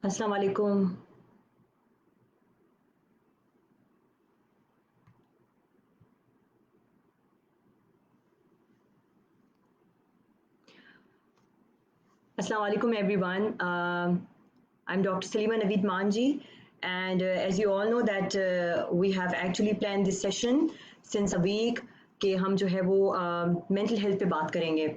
अस्सलाम वालेकुम। Assalamu alaikum everyone. I'm Dr. Salima Naveed Manji, and as you all know that we have actually planned this session since a week कि हम जो है वो mental health पे बात करेंगे।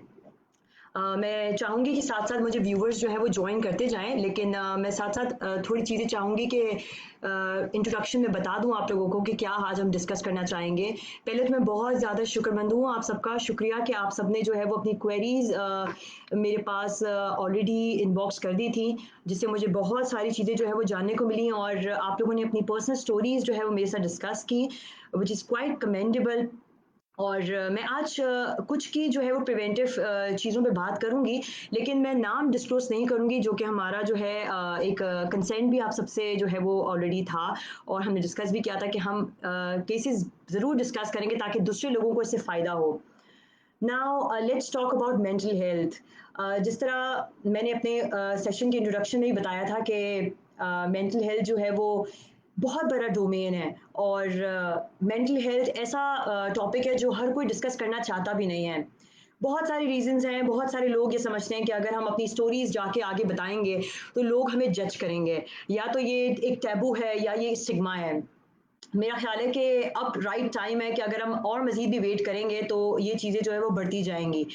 मैं चाहूँगी कि साथ-साथ मुझे व्यूअर्स जो है वो जॉइन करते जाएँ, लेकिन मैं साथ-साथ थोड़ी चीज़ें चाहूँगी कि इंट्रोडक्शन में बता दूँ आप लोगों को कि क्या आज हम डिस्कस करना चाहेंगे। पहले तो मैं बहुत ज़्यादा शुक्रमंद हूँ आप सबका, शुक्रिया कि आप सबने जो है वो अपनी क्वेरीज़ मेरे पास ऑलरेडी इनबॉक्स कर दी थी, जिससे मुझे बहुत सारी चीज़ें जो है वो जानने को मिली और आप लोगों ने अपनी पर्सनल स्टोरीज़ जो है वो मेरे साथ डिस्कस की, व्हिच इज़ क्वाइट कमेंडेबल। और मैं आज कुछ की जो है वो प्रिवेंटिव चीज़ों पे बात करूँगी, लेकिन मैं नाम डिस्क्लोज़ नहीं करूँगी जो कि हमारा जो है एक कंसेंट भी आप सबसे जो है वो ऑलरेडी था और हमने डिस्कस भी किया था कि हम केसेस ज़रूर डिस्कस करेंगे ताकि दूसरे लोगों को इससे फ़ायदा हो। Now let's talk about mental health. जिस तरह मैंने अपने सेशन के इंट्रोडक्शन में ही बताया था कि मेंटल हेल्थ जो है वो बहुत बड़ा डोमेन है और मेंटल हेल्थ ऐसा टॉपिक है जो हर कोई डिस्कस करना चाहता भी नहीं है। बहुत सारे रीज़न्स हैं, बहुत सारे लोग ये समझते हैं कि अगर हम अपनी स्टोरीज़ जाके आगे बताएँगे, तो लोग हमें जज करेंगे। या तो ये एक टैबू है या ये स्टिग्मा है। मेरा ख़्याल है कि अब राइट टाइम है कि अगर हम और मज़ीद भी वेट करेंगे तो ये चीज़ें जो है वो बढ़ती जाएँगी।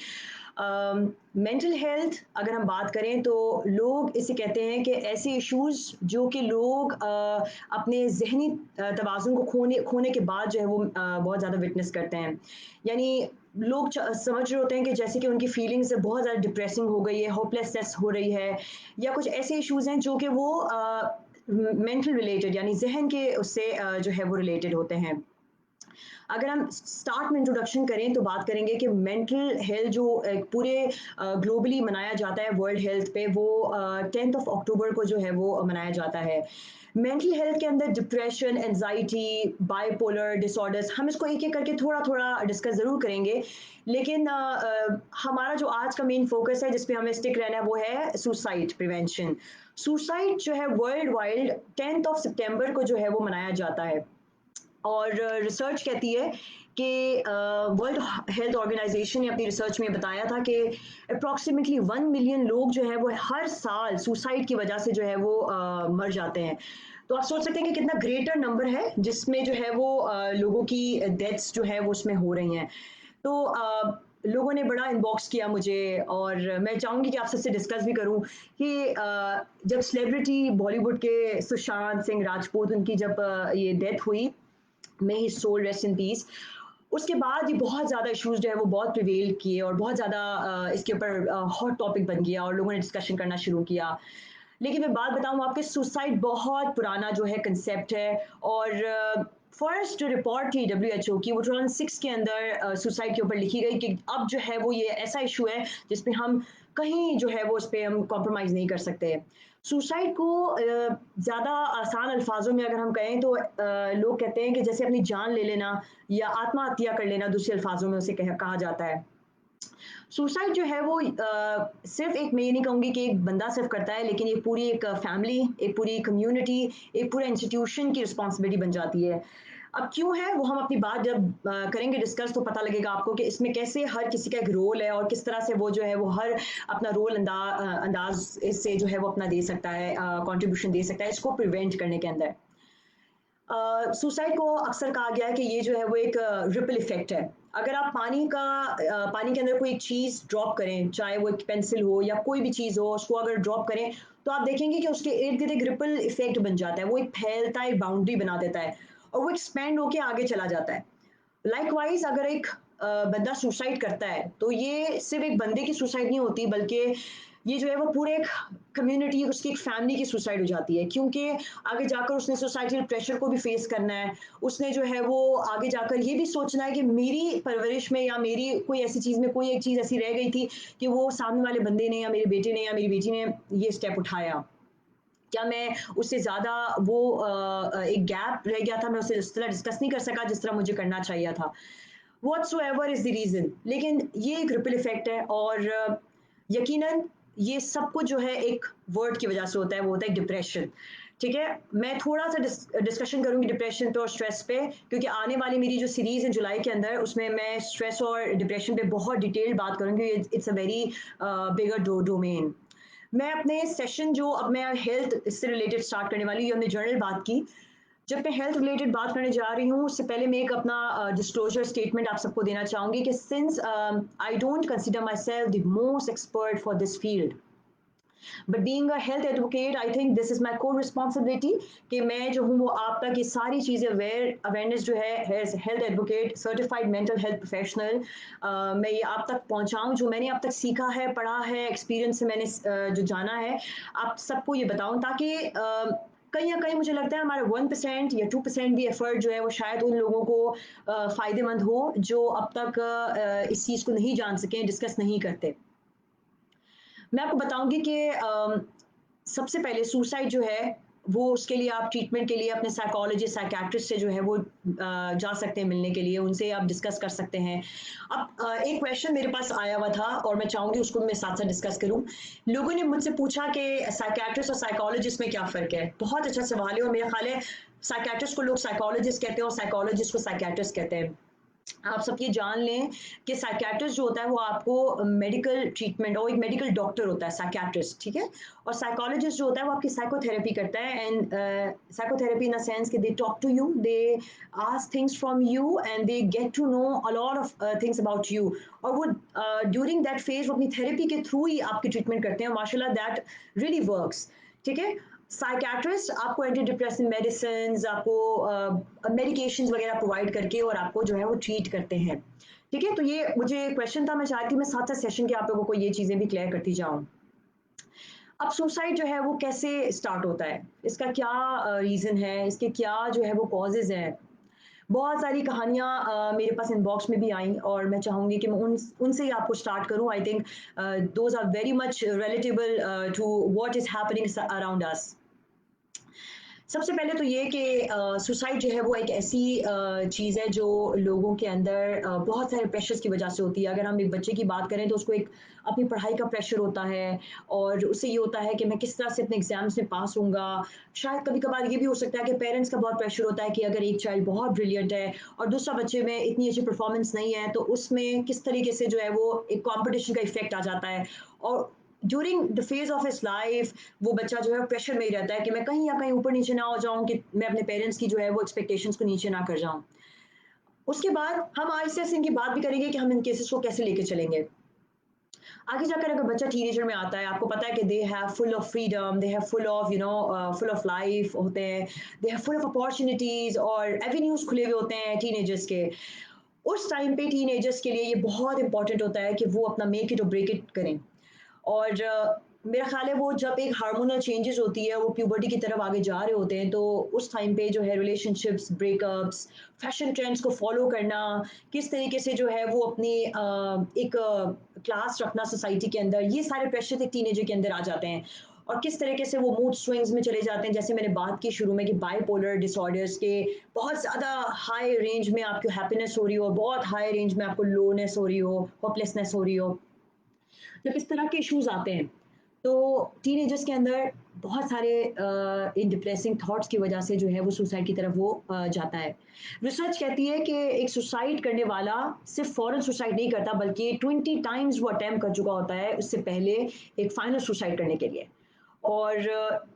मेंटल हेल्थ अगर हम बात करें तो लोग इसे कहते हैं कि ऐसे इश्यूज़ जो कि लोग अपने ज़हनी तवाज़ुन को खोने खोने के बाद जो है वो बहुत ज़्यादा विटनेस करते हैं। यानी लोग समझ रहे होते हैं कि जैसे कि उनकी फीलिंग्स बहुत ज़्यादा डिप्रेसिंग हो गई है, होपलेसनेस हो रही है या कुछ ऐसे इश्यूज़ हैं जो कि वो मेंटल रिलेटेड यानी ज़हन के उससे जो है वो रिलेटेड होते हैं। अगर हम स्टार्ट में इंट्रोडक्शन करें तो बात करेंगे कि मेंटल हेल्थ जो पूरे ग्लोबली मनाया जाता है वर्ल्ड हेल्थ पे वो 10th ऑफ अक्टूबर को जो है वो मनाया जाता है। मेंटल हेल्थ के अंदर डिप्रेशन, एंजाइटी, बाइपोलर डिसऑर्डर्स हम इसको एक-एक करके थोड़ा-थोड़ा डिस्कस ज़रूर करेंगे। लेकिन हमारा जो आज का मेन फोकस है जिस पे हमें स्टिक रहना है वो है सुसाइड प्रिवेंशन। सुसाइड जो है वर्ल्ड वाइड 10th ऑफ सितंबर को जो है वो मनाया जाता है। और रिसर्च कहती है कि वर्ल्ड हेल्थ ऑर्गेनाइजेशन ने अपनी रिसर्च में बताया था कि अप्रॉक्सीमेटली 1 मिलियन लोग जो है वो हर साल सुसाइड की वजह से जो है वो मर जाते हैं। तो आप सोच सकते हैं कि कितना ग्रेटर नंबर है जिसमें जो है वो लोगों की डेथ्स जो है वो उसमें हो रही हैं। तो लोगों ने बड़ा इनबॉक्स किया मुझे और मैं चाहूँगी कि आप सबसे डिस्कस भी करूँ कि जब सेलिब्रिटी बॉलीवुड के सुशांत सिंह राजपूत उनकी जब ये डेथ हुई, मे ही सोल रेस्ट इन पीस, उसके बाद ये बहुत ज़्यादा इश्यूज़ जो है वो बहुत प्रिवेल किए और बहुत ज़्यादा इसके ऊपर हॉट टॉपिक बन गया और लोगों ने डिस्कशन करना शुरू किया। लेकिन मैं बात बताऊँ आपके सुसाइड बहुत पुराना जो है कांसेप्ट है और फर्स्ट जो रिपोर्ट थी डब्ल्यूएचओ की वो 2006 के अंदर सुसाइड के ऊपर लिखी गई कि अब जो है वो ये ऐसा इशू है जिसपे हम कहीं जो है वो उस पे हम कॉम्प्रोमाइज़ नहीं कर सकते। सुसाइड को ज़्यादा आसान अल्फाजों में अगर हम कहें तो लोग कहते हैं कि जैसे अपनी जान ले लेना या आत्महत्या कर लेना दूसरे अल्फाजों में उसे कहा जाता है। सुसाइड जो है वो सिर्फ एक मैं ये नहीं कहूँगी कि एक बंदा सिर्फ करता है लेकिन ये पूरी एक फैमिली, एक पूरी कम्युनिटी, एक पूरा इंस्टीट्यूशन की रिस्पॉन्सिबिलिटी बन जाती है। अब क्यों है वो हम अपनी बात जब करेंगे डिस्कस तो पता लगेगा आपको कि इसमें कैसे हर किसी का एक रोल है और किस तरह से वो जो है वो हर अपना रोल अंदाज इससे जो है वो अपना दे सकता है, कंट्रीब्यूशन दे सकता है इसको प्रिवेंट करने के अंदर। सुसाइड को अक्सर कहा गया है कि ये जो है वो एक रिपल इफेक्ट है। अगर आप पानी के अंदर कोई एक चीज़ ड्रॉप करें, चाहे वो एक पेंसिल हो या कोई भी चीज़ हो, उसको अगर ड्रॉप करें, तो आप देखेंगे कि उसके इर्द-गिर्द एक रिपल इफेक्ट बन जाता है। वो एक फैलता है, एक बाउंड्री बना देता है और वो एक्सपैंड होके आगे चला जाता है। लाइकवाइज़ अगर एक बंदा सुसाइड करता है, तो ये सिर्फ़ एक बंदे की सुसाइड नहीं होती बल्कि ये जो है वो पूरे एक कम्युनिटी उसकी एक फैमिली की सुसाइड हो जाती है क्योंकि आगे जाकर उसने सोसाइटल प्रेशर को भी फेस करना है। उसने जो है वो आगे जाकर ये भी सोचना है कि मेरी परवरिश में या मेरी कोई ऐसी चीज़ में कोई एक चीज़ ऐसी रह गई थी कि वो सामने वाले बंदे ने या मेरे बेटे ने या मेरी बेटी ने ये स्टेप उठाया। क्या मैं उससे ज़्यादा वो एक गैप रह गया था, मैं उसे उस तरह डिस्कस नहीं कर सका जिस तरह मुझे करना चाहिए था। व्हाट्सोएवर इज़ द रीज़न, लेकिन ये एक रिपल इफ़ेक्ट है और यकीनन ये सब कुछ जो है एक वर्ड की वजह से होता है, वो होता है डिप्रेशन। ठीक है, मैं थोड़ा सा डिस्कशन करूंगी डिप्रेशन पे और स्ट्रेस पे, क्योंकि आने वाली मेरी जो सीरीज है जुलाई के अंदर, उसमें मैं स्ट्रेस और डिप्रेशन पे बहुत डिटेल बात करूंगी। It's a very bigger domain. मैं अपने सेशन जो अब मैं हेल्थ इससे रिलेटेड स्टार्ट करने वाली हूँ, ये हमने जनरल बात की। जब मैं हेल्थ रिलेटेड बात करने जा रही हूँ, उससे पहले मैं एक अपना डिस्क्लोजर स्टेटमेंट आप सबको देना चाहूंगी कि since I don't consider my self the most expert for this field, but being a health advocate I think this is my core responsibility कि मैं जो हूँ वो आप तक ये सारी चीज़ें अवेयरनेस जो है health advocate certified mental health professional, मैं ये आप तक पहुँचाऊँ, जो मैंने अब तक सीखा है, पढ़ा है, एक्सपीरियंस से मैंने जो जाना है, आप सबको ये बताऊँ, ताकि कहीं ना कहीं मुझे लगता है हमारा 1% या 2% भी एफर्ट जो है वो शायद उन लोगों को फ़ायदेमंद हो जो अब तक इस चीज़ को नहीं जान सकें, डिस्कस नहीं करते। मैं आपको बताऊंगी कि सबसे पहले सुसाइड जो है वो, उसके लिए आप ट्रीटमेंट के लिए अपने साइकोलॉजिस्ट साइकेट्रिस्ट से जो है वो जा सकते हैं मिलने के लिए, उनसे आप डिस्कस कर सकते हैं। अब एक क्वेश्चन मेरे पास आया हुआ था और मैं चाहूंगी उसको मैं साथ साथ डिस्कस करूं। लोगों ने मुझसे पूछा कि साइकेट्रिस्ट और साइकोलॉजिस्ट में क्या फ़र्क है। बहुत अच्छा सवाल है, और मेरा ख्याल है साइकेट्रिस्ट को लोग साइकोलॉजिस्ट कहते हैं और साइकोलॉजिस्ट को साइकेट्रिस्ट कहते हैं। आप सब ये जान लें कि साइकियाट्रिस्ट जो होता है वो आपको मेडिकल ट्रीटमेंट, और एक मेडिकल डॉक्टर होता है साइकियाट्रिस्ट, ठीक है। और साइकोलॉजिस्ट जो होता है वो आपकी साइकोथेरेपी करता है, and psychotherapy in a sense कि they talk to you, they ask things from you and they get to know a lot of things about you. और वो ड्यूरिंग दैट फेज वो अपनी थेरेपी के थ्रू ही आपकी treatment करते हैं, माशाल्लाह दैट रियली वर्क्स। ठीक है, साइकियाट्रिस्ट आपको एंटी डिप्रेसेंट मेडिसिन, आपको मेडिकेशन वगैरह प्रोवाइड करके और आपको जो है वो ट्रीट करते हैं। ठीक है, तो ये मुझे क्वेश्चन था, मैं चाहती हूँ मैं साथ साथ सेशन के आप लोगों को ये चीज़ें भी क्लियर करती जाऊँ। अब सुसाइड जो है वो कैसे स्टार्ट होता है, इसका क्या रीज़न है, इसके क्या जो है वो कॉजेज हैं। बहुत सारी कहानियाँ मेरे पास इनबॉक्स में भी आई, और मैं चाहूँगी कि मैं उनसे ही आपको स्टार्ट करूँ। I think those are very much relatable to what is happening around us. सबसे पहले तो ये कि सुसाइड जो है वो एक ऐसी चीज़ है जो लोगों के अंदर बहुत सारे प्रेशर्स की वजह से होती है। अगर हम एक बच्चे की बात करें तो उसको एक अपनी पढ़ाई का प्रेशर होता है, और उससे ये होता है कि मैं किस तरह से अपने एग्जाम्स में पास होऊंगा। शायद कभी कभार ये भी हो सकता है कि पेरेंट्स का बहुत प्रेशर होता है कि अगर एक चाइल्ड बहुत ब्रिलियंट है और दूसरा बच्चे में इतनी अच्छी परफॉर्मेंस नहीं है, तो उसमें किस तरीके से जो है वो एक कॉम्पिटिशन का इफेक्ट आ जाता है। और during the phase of his life वो बच्चा जो है प्रेशर में ही रहता है कि मैं कहीं या कहीं ऊपर नीचे ना हो जाऊं, कि मैं अपने पेरेंट्स की जो है वो एक्सपेक्टेशंस को नीचे ना कर जाऊं। उसके बाद हम आहिस्ते आहिस्ते इनकी बात भी करेंगे कि हम इन केसेस को कैसे लेके चलेंगे। आगे जाकर अगर बच्चा टीनेजर में आता है, आपको पता है कि they have full of freedom, they have full of full of life होते हैं, they have full of opportunities और एवेन्यूज खुले हुए होते हैं टीनेजर्स के। उस टाइम पे टीनेजर्स के लिए ये बहुत इंपॉर्टेंट होता है कि वो अपना मेक इट और ब्रेक इट करें। और मेरा ख्याल है वो जब एक हार्मोनल चेंजेस होती है, वो प्यूबर्टी की तरफ आगे जा रहे होते हैं, तो उस टाइम पे जो है रिलेशनशिप्स, ब्रेकअप्स, फैशन ट्रेंड्स को फॉलो करना, किस तरीके से जो है वो अपनी एक क्लास रखना सोसाइटी के अंदर, ये सारे प्रेशर एक टीनेजर के अंदर आ जाते हैं। और किस तरीके से वो मूड स्विंग्स में चले जाते हैं, जैसे मैंने बात की शुरू में कि बाइपोलर डिसऑर्डर्स के बहुत ज़्यादा हाई रेंज में आपको हैप्पीनेस हो रही हो, बहुत हाई रेंज में आपको लोनेस हो रही हो, होपलेसनेस हो रही हो। जब इस तरह के इश्यूज आते हैं तो टीनेजर्स के अंदर बहुत सारे इन डिप्रेसिंग थॉट्स की वजह से जो है वो सुसाइड की तरफ वो जाता है। रिसर्च कहती है कि एक सुसाइड करने वाला सिर्फ फौरन सुसाइड नहीं करता, बल्कि 20 टाइम्स वो अटैम्प्ट कर चुका होता है उससे पहले एक फाइनल सुसाइड करने के लिए। और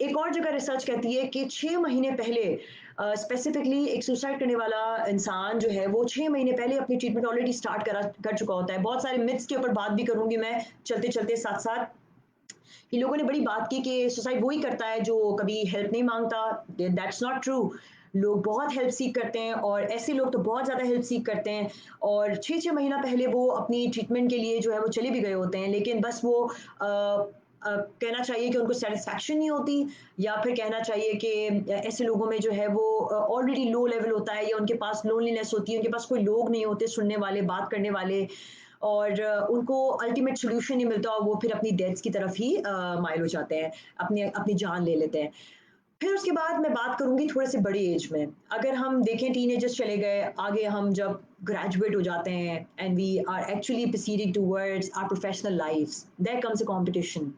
एक और जगह रिसर्च कहती है कि 6 महीने पहले स्पेसिफिकली एक सुसाइड करने वाला इंसान जो है वो 6 महीने पहले अपनी ट्रीटमेंट ऑलरेडी स्टार्ट कर चुका होता है। बहुत सारे मिथ्स के ऊपर बात भी करूंगी मैं चलते चलते साथ साथ, कि लोगों ने बड़ी बात की कि सुसाइड वही करता है जो कभी हेल्प नहीं मांगता। That's not true. लोग बहुत हेल्प सीख करते हैं, और ऐसे लोग तो बहुत ज़्यादा हेल्प सीख करते हैं, और 6 6 महीना पहले वो अपनी ट्रीटमेंट के लिए जो है वो चले भी गए होते हैं, लेकिन बस वो कहना चाहिए कि उनको सेटिस्फैक्शन नहीं होती, या फिर कहना चाहिए कि ऐसे लोगों में जो है वो ऑलरेडी लो लेवल होता है, या उनके पास लोनलीनेस होती है, उनके पास कोई लोग नहीं होते सुनने वाले, बात करने वाले, और उनको अल्टीमेट सोल्यूशन नहीं मिलता, और वो फिर अपनी डेथ्स की तरफ ही माइल हो जाते हैं, अपनी अपनी जान ले लेते हैं। फिर उसके बाद मैं बात करूंगी थोड़े से बड़ी एज में। अगर हम देखें टीनेजर्स चले गए, आगे हम जब ग्रेजुएट हो जाते हैं and we are actually proceeding towards our professional lifes, there comes a competition.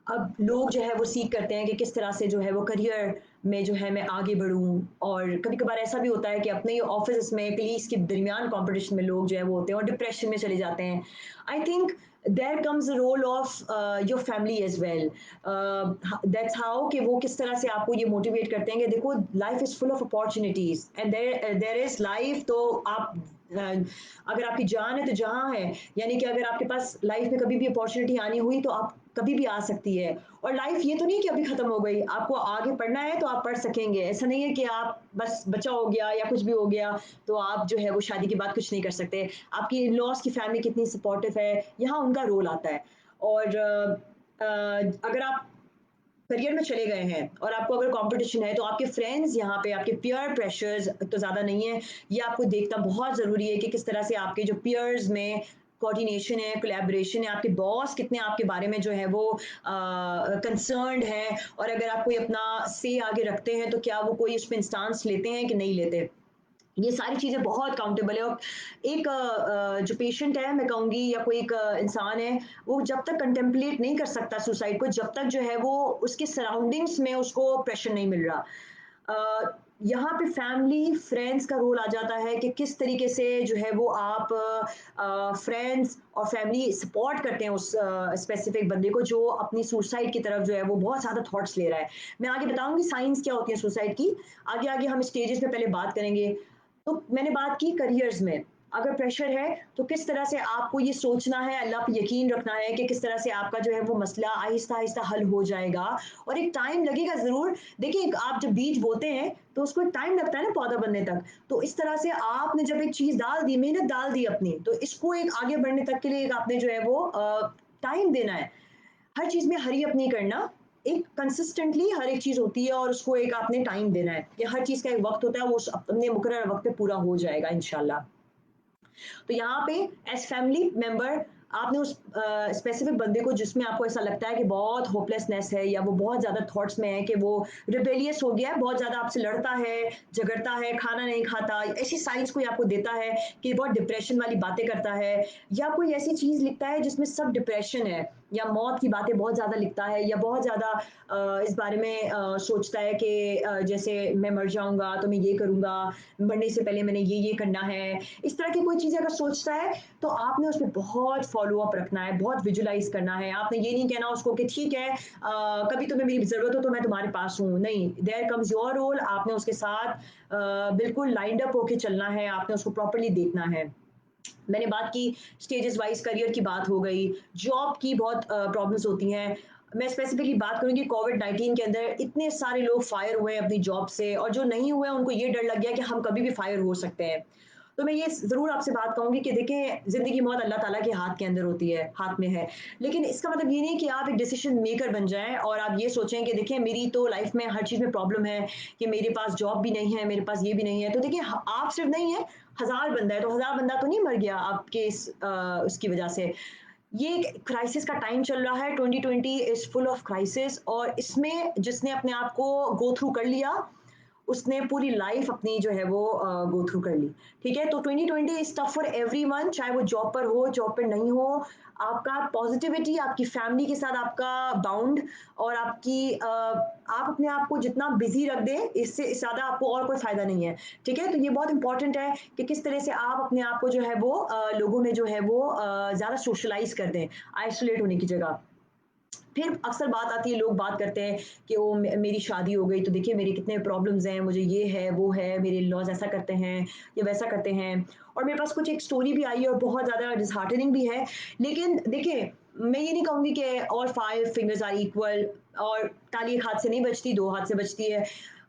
अब लोग जो है वो सीख करते हैं कि किस तरह से जो है वो करियर में जो है मैं आगे बढ़ूँ, और कभी कभार ऐसा भी होता है कि अपने ऑफिस में कलीग्स के दरमियान कंपटीशन में लोग जो है वो होते हैं और डिप्रेशन में चले जाते हैं। I think there comes the role of your family as well. That's how कि वो किस तरह से आपको ये मोटिवेट करते हैं कि देखो life is full of opportunities and there there is life. तो आप अगर आपकी जान है तो जहाँ है, यानी कि अगर आपके पास लाइफ में कभी भी अपॉर्चुनिटी आनी हुई तो आप कभी भी आ सकती है। और लाइफ ये तो नहीं कि अभी खत्म हो गई, आपको आगे पढ़ना है तो आप पढ़ सकेंगे। ऐसा नहीं है कि आप बस बच्चा हो गया या कुछ भी हो गया तो आप जो है वो शादी के बाद कुछ नहीं कर सकते। आपकी इन लॉज की फैमिली कितनी सपोर्टिव है, यहाँ उनका रोल आता है। और अगर आप करियर में चले गए हैं और आपको अगर कंपटीशन है तो आपके फ्रेंड्स यहाँ पे आपके पीयर प्रेशर्स तो ज़्यादा नहीं है। ये आपको देखना बहुत ज़रूरी है कि किस तरह से आपके जो पीयर्स में कोऑर्डिनेशन है, कोलैबोरेशन है, आपके बॉस कितने आपके बारे में जो है वो कंसर्न्ड है, और अगर आप कोई अपना से आगे रखते हैं तो क्या वो कोई उसमें इंस्टांस लेते हैं कि नहीं लेते। ये सारी चीज़ें बहुत काउंटेबल है। और एक जो पेशेंट है मैं कहूँगी, या कोई एक इंसान है, वो जब तक कंटेम्पलेट नहीं कर सकता सुसाइड को, जब तक जो है वो उसके सराउंडिंग्स में उसको प्रेशर नहीं मिल रहा। यहाँ पे फैमिली फ्रेंड्स का रोल आ जाता है कि किस तरीके से जो है वो आप फ्रेंड्स और फैमिली सपोर्ट करते हैं उस स्पेसिफिक बंदे को जो अपनी सुसाइड की तरफ जो है वो बहुत ज़्यादा थॉट्स ले रहा है। मैं आगे बताऊंगी साइंस क्या होती है सुसाइड की, आगे आगे हम स्टेजेस में पहले बात करेंगे। तो मैंने बात की करियर्स में अगर प्रेशर है तो किस तरह से आपको ये सोचना है, अल्लाह पे यकीन रखना है कि किस तरह से आपका जो है वो मसला आहिस्ता आहिस्ता हल हो जाएगा। और एक टाइम लगेगा ज़रूर। देखिए आप जब बीज बोते हैं तो उसको एक टाइम लगता है ना पौधा बनने तक। तो इस तरह से आपने जब एक चीज़ डाल दी, मेहनत डाल दी अपनी, तो इसको एक आगे बढ़ने तक के लिए एक आपने जो है वो टाइम देना है। हर चीज़ में हरी अप नहीं करना, एक कंसिस्टेंटली हर एक चीज़ होती है और उसको एक आपने टाइम देना है कि हर चीज़ का एक वक्त होता है, वो अपने मुकर्रर वक्त पे पूरा हो जाएगा इंशाल्लाह। तो यहाँ पे एज फैमिली मेंबर आपने उस स्पेसिफिक बंदे को जिसमें आपको ऐसा लगता है कि बहुत होपलेसनेस है या वो बहुत ज़्यादा थॉट्स में है कि वो रिबेलियस हो गया है, बहुत ज़्यादा आपसे लड़ता है, झगड़ता है, खाना नहीं खाता, ऐसी साइंस कोई आपको देता है कि बहुत डिप्रेशन वाली बातें करता है, या कोई ऐसी चीज़ लिखता है जिसमें सब डिप्रेशन है, या मौत की बातें बहुत ज़्यादा लिखता है, या बहुत ज़्यादा इस बारे में सोचता है कि जैसे मैं मर जाऊंगा तो मैं ये करूंगा, मरने से पहले मैंने ये करना है, इस तरह की कोई चीज़ अगर सोचता है तो आपने उस पर बहुत फॉलो अप रखना है, बहुत विजुलाइज करना है। आपने ये नहीं कहना उसको कि ठीक है कभी तुम्हें मेरी ज़रूरत हो तो मैं तुम्हारे पास हूँ, नहीं, देयर कम्स योर रोल। आपने उसके साथ बिल्कुल लाइंड अप होके चलना है, आपने उसको प्रॉपरली देखना है। मैंने बात की स्टेजेस वाइज, करियर की बात हो गई, जॉब की बहुत प्रॉब्लम्स होती हैं। मैं स्पेसिफिकली बात करूंगी कोविड-19 के अंदर इतने सारे लोग फायर हुए हैं अपनी जॉब से, और जो नहीं हुए उनको ये डर लग गया कि हम कभी भी फायर हो सकते हैं। तो मैं ये ज़रूर आपसे बात कहूंगी कि देखें ज़िंदगी मौत अल्लाह ताला के हाथ के अंदर होती है, हाथ में है। लेकिन इसका मतलब ये नहीं कि आप एक डिसीजन मेकर बन जाएं और आप ये सोचें कि देखिए मेरी तो लाइफ में हर चीज़ में प्रॉब्लम है, कि मेरे पास जॉब भी नहीं है, मेरे पास ये भी नहीं है। तो देखिए आप सिर्फ नहीं है, हजार बंदा है, तो हजार बंदा तो नहीं मर गया आपके उसकी वजह से। ये क्राइसिस का टाइम चल रहा है, 2020 इज फुल ऑफ क्राइसिस, और इसमें जिसने अपने आप को गो थ्रू कर लिया उसने पूरी लाइफ अपनी जो है वो गो थ्रू कर ली। ठीक है, तो 2020 इज टफ फॉर एवरीवन, चाहे वो जॉब पर हो जॉब पर नहीं हो। आपका पॉजिटिविटी, आपकी फैमिली के साथ आपका बाउंड, और आपकी आप अपने आप को जितना बिजी रख दें इससे ज़्यादा आपको और कोई फायदा नहीं है। ठीक है, तो ये बहुत इंपॉर्टेंट है कि किस तरह से आप अपने आप को जो है वो लोगों में जो है वो ज़्यादा सोशलाइज कर दें, आइसोलेट होने की जगह। फिर अक्सर बात आती है, लोग बात करते हैं कि वो मेरी शादी हो गई तो देखिए मेरे कितने प्रॉब्लम्स हैं, मुझे ये है वो है, मेरे लॉज ऐसा करते हैं या वैसा करते हैं। और मेरे पास कुछ एक स्टोरी भी आई है और बहुत ज़्यादा डिसहार्टनिंग भी है। लेकिन देखिए मैं ये नहीं कहूँगी कि all five fingers are equal, और ताली एक हाथ से नहीं बजती, दो हाथ से बजती है।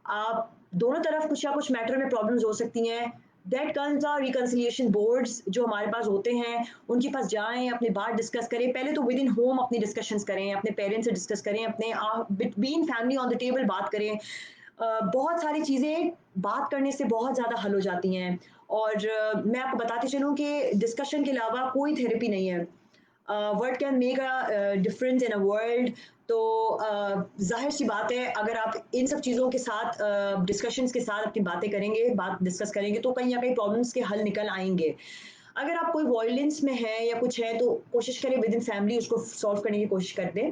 आप दोनों तरफ कुछ या कुछ मैटर में प्रॉब्लम्स हो सकती हैं। That comes are reconciliation boards जो हमारे पास होते हैं, उनके पास जाएं, अपनी बात डिस्कस करें। पहले तो विद इन होम अपनी डिस्कशंस करें, अपने पेरेंट्स से डिस्कस करें, अपने between family on the table बात करें। बहुत सारी चीज़ें बात करने से बहुत ज़्यादा हल हो जाती हैं। और मैं आपको बताती चलूँ कि डिस्कशन के अलावा कोई थेरेपी नहीं है। Word can make a difference in a world. तो जाहिर सी बात है अगर आप इन सब चीज़ों के साथ डिस्कशंस के साथ अपनी बातें करेंगे, बात डिस्कस करेंगे, तो कहीं ना कहीं प्रॉब्लम्स के हल निकल आएंगे। अगर आप कोई वॉयलेंस में है या कुछ है तो कोशिश करें विद इन फैमिली उसको सॉल्व करने की कोशिश कर दें।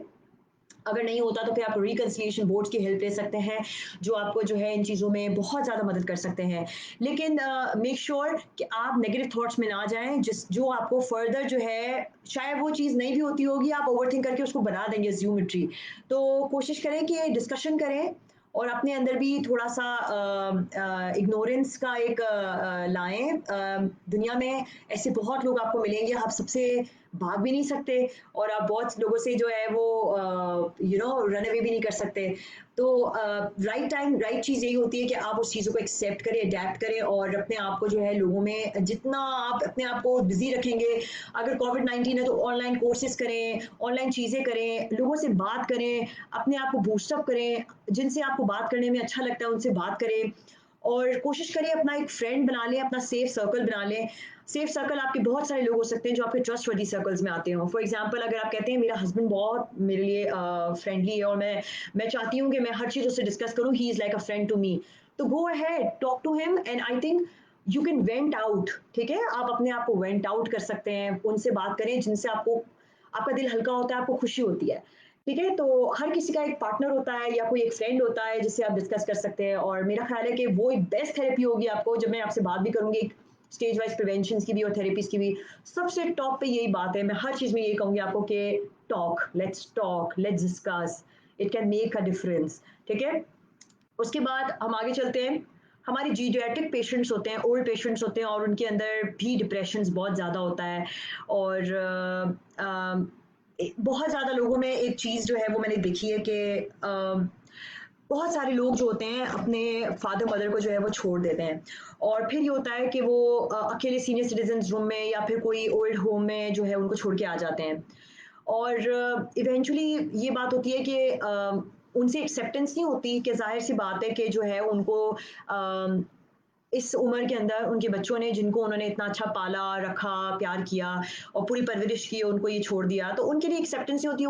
अगर नहीं होता तो फिर आप रिकंसिलिएशन बोर्ड्स की हेल्प ले सकते हैं, जो आपको जो है इन चीज़ों में बहुत ज़्यादा मदद कर सकते हैं। लेकिन मेक श्योर कि आप नेगेटिव थॉट्स में ना जाएँ, जिस जो आपको फर्दर जो है, शायद वो चीज़ नहीं भी होती होगी, आप ओवरथिंक करके उसको बना देंगे ज्योमेट्री। तो कोशिश करें कि डिस्कशन करें और अपने अंदर भी थोड़ा-सा इग्नोरेंस का एक लाएँ। दुनिया में ऐसे बहुत लोग आपको मिलेंगे, आप सबसे भाग भी नहीं सकते और आप बहुत लोगों से जो है वो रन अवे भी नहीं कर सकते। तो राइट टाइम राइट चीज़ यही होती है कि आप उस चीज़ों को एक्सेप्ट करें, अडैप्ट करें और अपने आप को जो है लोगों में जितना आप अपने आप को बिजी रखेंगे, अगर कोविड-19 है तो ऑनलाइन कोर्सेज करें, ऑनलाइन चीज़ें करें, लोगों से बात करें, अपने आप को बूस्टअप करें, जिनसे आपको बात करने में अच्छा लगता है उनसे बात करें और कोशिश करिए अपना एक फ्रेंड बना लें, अपना सेफ सर्कल बना लें। सेफ सर्कल आपके बहुत सारे लोग हो सकते हैं जो आपके ट्रस्टवर्दी सर्कल्स में आते हों। फॉर एग्जांपल अगर आप कहते हैं मेरा हस्बैंड बहुत मेरे लिए फ्रेंडली है और मैं चाहती हूँ कि मैं हर चीज़ उससे डिस्कस करूँ, he is like a friend to me. तो go ahead, talk to him and I think you can went out, ठीक है? आप अपने आप को वेंट आउट कर सकते हैं, उनसे बात करें जिनसे आपको आपका दिल हल्का होता है, आपको खुशी होती है। ठीक है? तो हर किसी का एक पार्टनर होता है या कोई एक फ्रेंड होता है जिससे आप डिस्कस कर सकते हैं और मेरा ख्याल है कि वो एक बेस्ट थेरेपी होगी आपको जब मैं आपसे बात भी करूँगी एक स्टेज वाइज़ प्रिवेंशन की भी और थेरेपीज़ की भी। सबसे टॉप पे यही बात है, मैं हर चीज़ में यही कहूँगी आपको कि talk, let's discuss, it can make a difference, ठीक है? उसके बाद हम आगे चलते हैं। हमारे जीडियाट्रिक पेशेंट्स होते हैं, ओल्ड पेशेंट्स होते हैं और उनके अंदर भी डिप्रेशंस बहुत ज़्यादा होता है और बहुत ज़्यादा लोगों में एक चीज़ जो है वो मैंने देखी है कि बहुत सारे लोग जो होते हैं अपने फादर मदर को जो है वो छोड़ देते हैं और फिर ये होता है कि वो अकेले सीनियर सिटीजन रूम में या फिर कोई ओल्ड होम में जो है उनको छोड़ के आ जाते हैं और इवेंचुअली ये बात होती है कि उनसे एक्सेप्टेंस नहीं होती कि जाहिर सी बात है कि जो है उनको इस उम्र के अंदर उनके बच्चों ने जिनको उन्होंने इतना अच्छा पाला रखा प्यार किया और पूरी परवरिश की उनको ये छोड़ दिया तो उनके लिए एक्सेप्टेंस नहीं होती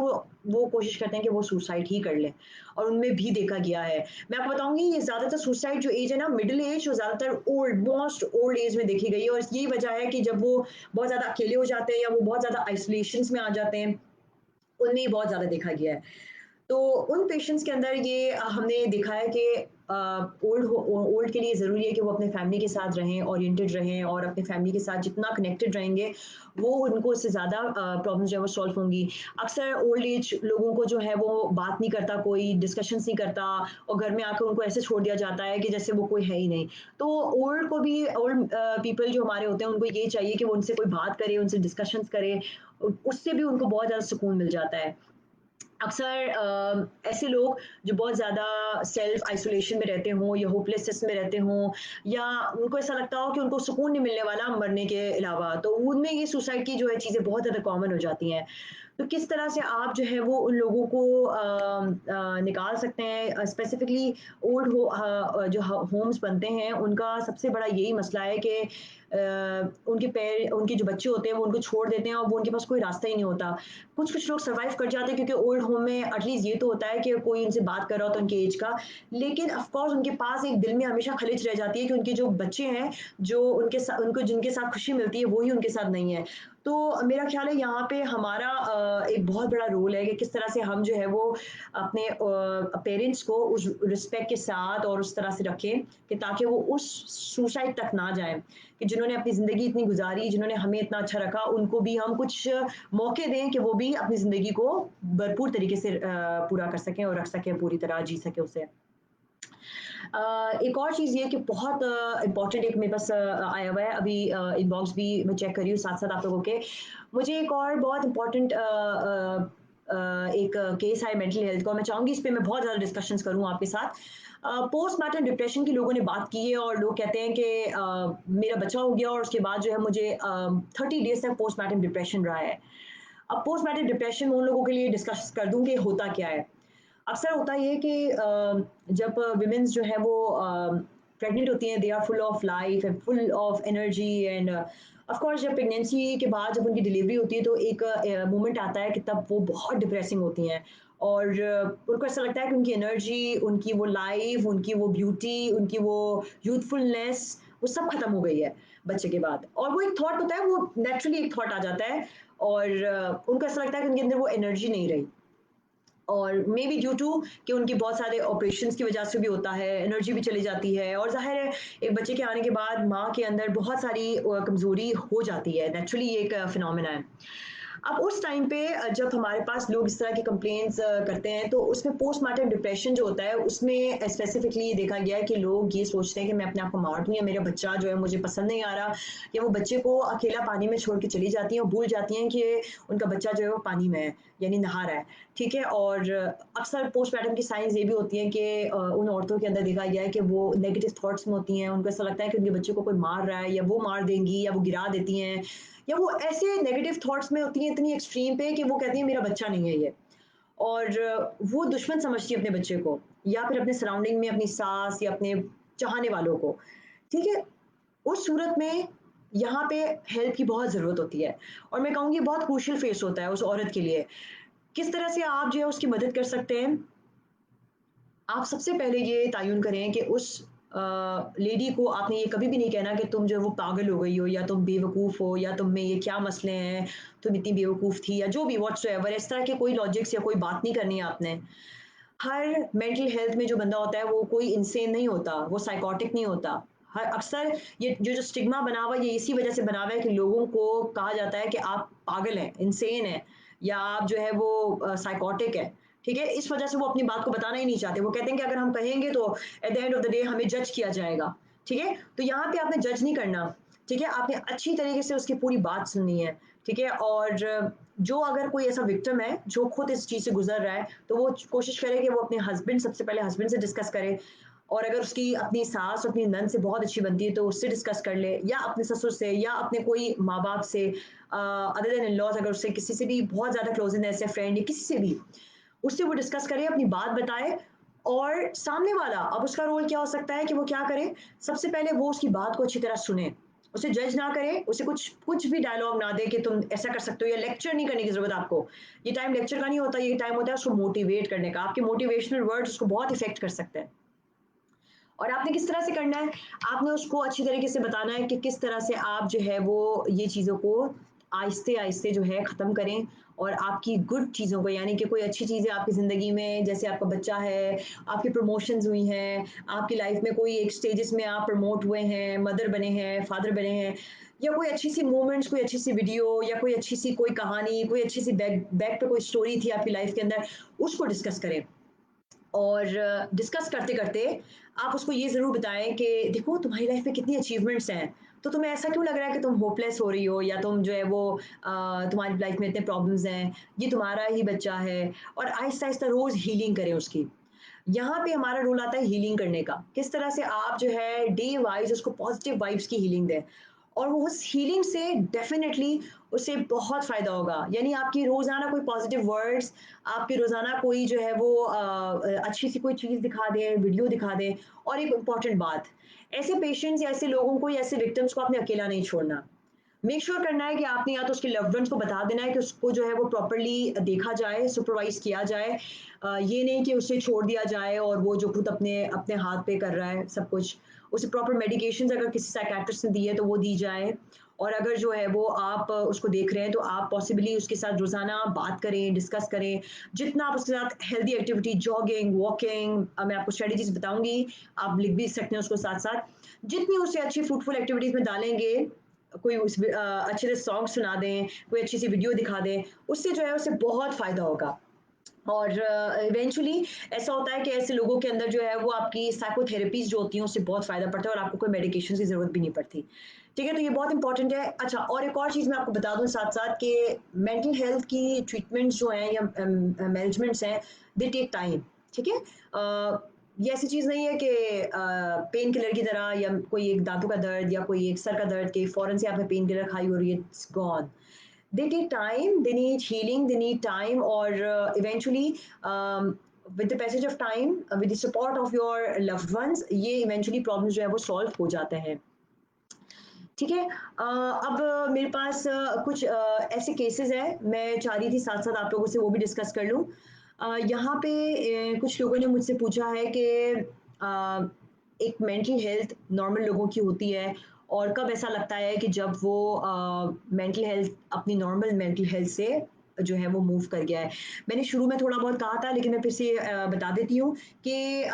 वो कोशिश करते हैं कि वो सुसाइड ही कर लें और उनमें भी देखा गया है मैं आपको बताऊंगी ये ज़्यादातर सुसाइड जो एज है ना मिडिल एज और ज़्यादातर ओल्ड मोस्ट ओल्ड एज में देखी गई है और यही वजह है कि जब वो बहुत ज़्यादा अकेले हो जाते हैं या वो बहुत ज़्यादा आइसोलेशन में आ जाते हैं उनमें ही बहुत ज़्यादा देखा गया है तो उन पेशेंट्स के अंदर ये हमने देखा है कि ओल्ड के लिए ज़रूरी है कि वो अपने फैमिली के साथ रहें ओरिएंटेड रहें और अपने फैमिली के साथ जितना कनेक्टेड रहेंगे वो उनको उससे ज़्यादा प्रॉब्लम्स जो है वो सॉल्व होंगी अक्सर ओल्ड एज लोगों को जो है वो बात नहीं करता कोई डिस्कशंस नहीं करता और घर में आकर उनको ऐसे छोड़ दिया जाता है कि जैसे वो कोई है ही नहीं तो ओल्ड को भी ओल्ड पीपल जो हमारे होते हैं उनको ये चाहिए कि वो उनसे कोई बात करे उनसे डिस्कशंस करे उससे भी उनको बहुत ज़्यादा सुकून मिल जाता है अक्सर ऐसे लोग जो बहुत ज़्यादा सेल्फ आइसोलेशन में रहते हों या होपलेसनेस में रहते हों या उनको ऐसा लगता हो कि उनको सुकून नहीं मिलने वाला मरने के अलावा तो उनमें ये सुसाइड की जो है चीज़ें बहुत ज़्यादा कॉमन हो जाती हैं तो किस तरह से आप जो है वो उन लोगों को निकाल सकते हैं स्पेसिफिकली ओल्ड जो होम्स बनते हैं उनका सबसे बड़ा यही मसला है कि उनके जो बच्चे होते हैं वो उनको छोड़ देते हैं और वो उनके पास कोई रास्ता ही नहीं होता कुछ कुछ लोग सर्वाइव कर जाते हैं क्योंकि ओल्ड होम में एटलीस्ट ये तो होता है कि कोई उनसे बात कर रहा होता है उनके एज का लेकिन ऑफ कोर्स उनके पास एक दिल में हमेशा खलिज रह जाती है कि उनके जो बच्चे हैं जो उनको जिनके साथ खुशी मिलती है वही उनके साथ नहीं है तो मेरा ख्याल है यहाँ पे हमारा एक बहुत बड़ा रोल है कि किस तरह से हम जो है वो अपने पेरेंट्स को उस रिस्पेक्ट के साथ और उस तरह से रखें कि ताकि वो उस सुसाइड तक ना जाएं कि जिन्होंने अपनी ज़िंदगी इतनी गुजारी जिन्होंने हमें इतना अच्छा रखा उनको भी हम कुछ मौके दें कि वो भी अपनी ज़िंदगी को भरपूर तरीके से पूरा कर सकें और रख सकें पूरी तरह जी सके उसे एक और चीज़ ये कि बहुत इम्पॉर्टेंट एक मेरे पास आया हुआ है अभी इनबॉक्स भी मैं चेक कर रही हूँ साथ साथ आप लोगों के मुझे एक और बहुत इम्पॉर्टेंट एक केस है मेंटल हेल्थ का और मैं चाहूँगी इस पे मैं बहुत ज़्यादा डिस्कशंस करूँ आपके साथ पोस्टमार्टम डिप्रेशन की लोगों ने बात की है और लोग कहते हैं कि मेरा बच्चा हो गया और उसके बाद जो है मुझे 30 डेज तक पोस्टमार्टम डिप्रेशन रहा है अब पोस्टमार्टम डिप्रेशन उन लोगों के लिए डिस्कस कर दूं कि होता क्या है अक्सर होता ये है कि जब विमेंस जो है वो प्रेग्नेंट होती हैं they are full of life and full of energy and of course जब प्रेगनेंसी के बाद जब उनकी डिलीवरी होती है तो एक मोमेंट आता है कि तब वो बहुत डिप्रेसिंग होती हैं और उनको ऐसा लगता है कि उनकी एनर्जी उनकी वो लाइफ उनकी वो ब्यूटी उनकी वो यूथफुलनेस वो सब खत्म हो गई है बच्चे के बाद और वो एक थॉट होता है वो नेचुरली एक थॉट आ जाता है और उनको ऐसा लगता है कि उनके अंदर वो एनर्जी नहीं रही और मे बी ड्यू टू कि उनके बहुत सारे ऑपरेशंस की वजह से भी होता है, एनर्जी भी चली जाती है और ज़ाहिर है एक बच्चे के आने के बाद माँ के अंदर बहुत सारी कमज़ोरी हो जाती है, नेचुरली ये एक फिनोमेना है। अब उस टाइम पे जब हमारे पास लोग इस तरह की कंप्लेंट्स करते हैं तो उसमें पोस्टमार्टम डिप्रेशन जो होता है उसमें स्पेसिफिकली देखा गया है कि लोग ये सोचते हैं कि मैं अपने आप को मार दूं या मेरा बच्चा जो है मुझे पसंद नहीं आ रहा, या वो बच्चे को अकेला पानी में छोड़ के चली जाती हैं और भूल जाती हैं कि उनका बच्चा जो है वो पानी में है यानी नहा रहा है। ठीक है, और अक्सर पोस्टमार्टम की साइंस ये भी होती हैं कि उन औरतों के अंदर देखा गया है कि वो नेगेटिव थॉट्स में होती हैं, उनको ऐसा लगता है कि उनके बच्चे को कोई मार रहा है या वो मार देंगी या वो गिरा देती हैं, या वो ऐसे नेगेटिव थॉट्स में होती हैं इतनी एक्सट्रीम पे कि वो कहती हैं मेरा बच्चा नहीं है ये, और वो दुश्मन समझती है अपने बच्चे को या फिर अपने सराउंडिंग में अपनी सास या अपने चाहने वालों को। ठीक है, उस सूरत में यहाँ पे हेल्प की बहुत ज़रूरत होती है और मैं कहूँगी बहुत क्रूशियल फेस होता है उस औरत के लिए। किस तरह से आप जो है उसकी मदद कर सकते हैं? आप सबसे पहले ये तयन करें कि उस लेडी को आपने ये कभी भी नहीं कहना कि तुम जो है वो पागल हो गई हो या तुम बेवकूफ़ हो या तुम में ये क्या मसले हैं, तुम इतनी बेवकूफ़ थी या जो भी व्हाट्सएवर, इस तरह के कोई लॉजिक्स या कोई बात नहीं करनी है आपने। हर मेंटल हेल्थ में जो बंदा होता है वो कोई इंसेन नहीं होता, वो साइकोटिक नहीं होता। हर अक्सर ये जो स्टिग्मा बना हुआ है ये इसी वजह से बना हुआ है कि लोगों को कहा जाता है कि आप पागल हैं, इंसेन हैं या आप जो है वो साइकोटिक है। ठीक है? इस वजह से वो अपनी बात को बताना ही नहीं चाहते। वो कहते हैं कि अगर हम कहेंगे तो at the end of the day हमें जज किया जाएगा। ठीक है? तो यहाँ पे आपने जज नहीं करना। ठीक है? आपने अच्छी तरीके से उसकी पूरी बात सुननी है। ठीक है? और जो अगर कोई ऐसा विक्टिम है जो खुद इस चीज़ से गुजर रहा है तो वो कोशिश करे कि वो अपने हस्बैंड, सबसे पहले हस्बैंड से डिस्कस करे, और अगर उसकी अपनी सास अपनी नंद से बहुत अच्छी बनती है तो उससे डिस्कस कर ले या अपने ससुर से या अपने कोई माँ बाप से, अदर देन इन लॉज, अगर उससे किसी से भी बहुत ज़्यादा क्लोजनेस है, फ्रेंड या किसी से भी, उससे वो डिस्कस करे, अपनी बात बताए। और सामने वाला, अब उसका रोल क्या हो सकता है कि वो क्या करे, सबसे पहले वो उसकी बात को अच्छी तरह सुने, उसे जज ना करे, उसे कुछ कुछ भी डायलॉग ना दे कि तुम ऐसा कर सकते हो, या लेक्चर नहीं करने की जरूरत आपको। ये टाइम लेक्चर का नहीं होता, ये टाइम होता है उसको मोटिवेट करने का। आपके मोटिवेशनल वर्ड्स उसको बहुत इफेक्ट कर सकते हैं। और आपने किस तरह से करना है, आपने उसको अच्छी तरीके से बताना है कि किस तरह से आप जो है वो ये चीज़ों को आहिस्ते आहिस्ते जो है ख़त्म करें, और आपकी गुड चीज़ों को, यानी कि कोई अच्छी चीज़ें आपकी ज़िंदगी में, जैसे आपका बच्चा है, आपकी प्रमोशंस हुई हैं, आपकी लाइफ में कोई एक स्टेजेस में आप प्रमोट हुए हैं, मदर बने हैं, फादर बने हैं, या कोई अच्छी सी मोमेंट्स, कोई अच्छी सी वीडियो या कोई अच्छी सी कोई कहानी, कोई अच्छी सी बैक बैक पे कोई स्टोरी थी आपकी लाइफ के अंदर, उसको डिस्कस करें। और डिस्कस करते-करते आप उसको ये ज़रूर बताएँ कि देखो तुम्हारी लाइफ में कितनी अचीवमेंट्स हैं, तो तुम्हें ऐसा क्यों लग रहा है कि तुम होपलेस हो रही हो या तुम जो है वो तुम्हारी लाइफ में इतने प्रॉब्लम्स हैं, ये तुम्हारा ही बच्चा है। और आहिस्ता-आहिस्ता रोज़ हीलिंग करें उसकी। यहाँ पे हमारा रोल आता है हीलिंग करने का। किस तरह से आप जो है डे वाइज़ उसको पॉज़िटिव वाइब्स की हीलिंग दें, और वो उस हीलिंग से डेफ़िनेटली उसे बहुत फ़ायदा होगा। यानी आपकी रोज़ाना कोई पॉज़िटिव वर्ड्स, आपकी रोज़ाना कोई जो है वो अच्छी-सी कोई चीज़ दिखा दें, वीडियो दिखा दें। और एक इम्पॉर्टेंट बात, ऐसे पेशेंट्स या ऐसे लोगों को या ऐसे विक्टिम्स को आपने अकेला नहीं छोड़ना। मेक श्योर करना है कि आपने या तो उसके लव्ड वंस को बता देना है कि उसको जो है वो प्रॉपर्ली देखा जाए, सुपरवाइज किया जाए। ये नहीं कि उसे छोड़ दिया जाए और वो जो खुद अपने अपने हाथ पे कर रहा है सब कुछ। उसे प्रॉपर मेडिकेशंस अगर किसी साइकियाट्रिस्ट ने दी है तो वो दी जाए। और अगर जो है वो आप उसको देख रहे हैं तो आप पॉसिबली उसके साथ रोज़ाना बात करें, डिस्कस करें। जितना आप उसके साथ हेल्दी एक्टिविटी, जॉगिंग, वॉकिंग, मैं आपको स्ट्रेटजीज़ बताऊँगी, आप लिख भी सकते हैं उसको साथ-साथ। जितनी उसे अच्छी फ्रूटफुल एक्टिविटीज़ में डालेंगे, कोई अच्छे से सॉन्ग सुना दें, कोई अच्छी सी वीडियो दिखा दें, उससे जो है उसे बहुत फ़ायदा होगा। और इवेंचुअली ऐसा होता है कि ऐसे लोगों के अंदर जो है वो आपकी साइकोथेरेपीज़ जो होती हैं उससे बहुत फ़ायदा पड़ता है और आपको कोई मेडिकेशन की ज़रूरत भी नहीं पड़ती। ठीक है? तो ये बहुत इंपॉर्टेंट है। अच्छा, और एक और चीज़ मैं आपको बता दूँ साथ-साथ कि मेंटल हेल्थ की ट्रीटमेंट्स जो हैं या मैनेजमेंट्स हैं, दे टेक टाइम। ठीक है? ये ऐसी चीज़ नहीं है कि पेन किलर की तरह, या कोई एक दाँतों का दर्द या कोई एक सर का दर्द कि फ़ौरन से आपने पेन किलर खाई और it's gone. They take time, they need healing, they need time, or eventually with the passage of time, with the support of your loved ones, ये eventually problems जो है वो solve हो जाते हैं। ठीक है? अब मेरे पास कुछ ऐसे केसेस हैं, मैं चाह रही थी साथ-साथ आप लोगों से वो भी डिस्कस कर लूँ। यहाँ पे कुछ लोगों ने मुझसे पूछा है कि अ, एक मेंटल हेल्थ नॉर्मल लोगों की होती है, और कब ऐसा लगता है कि जब वो मेंटल हेल्थ अपनी नॉर्मल मेंटल हेल्थ से जो है वो मूव कर गया है। मैंने शुरू में थोड़ा बहुत कहा था, लेकिन मैं फिर से बता देती हूँ कि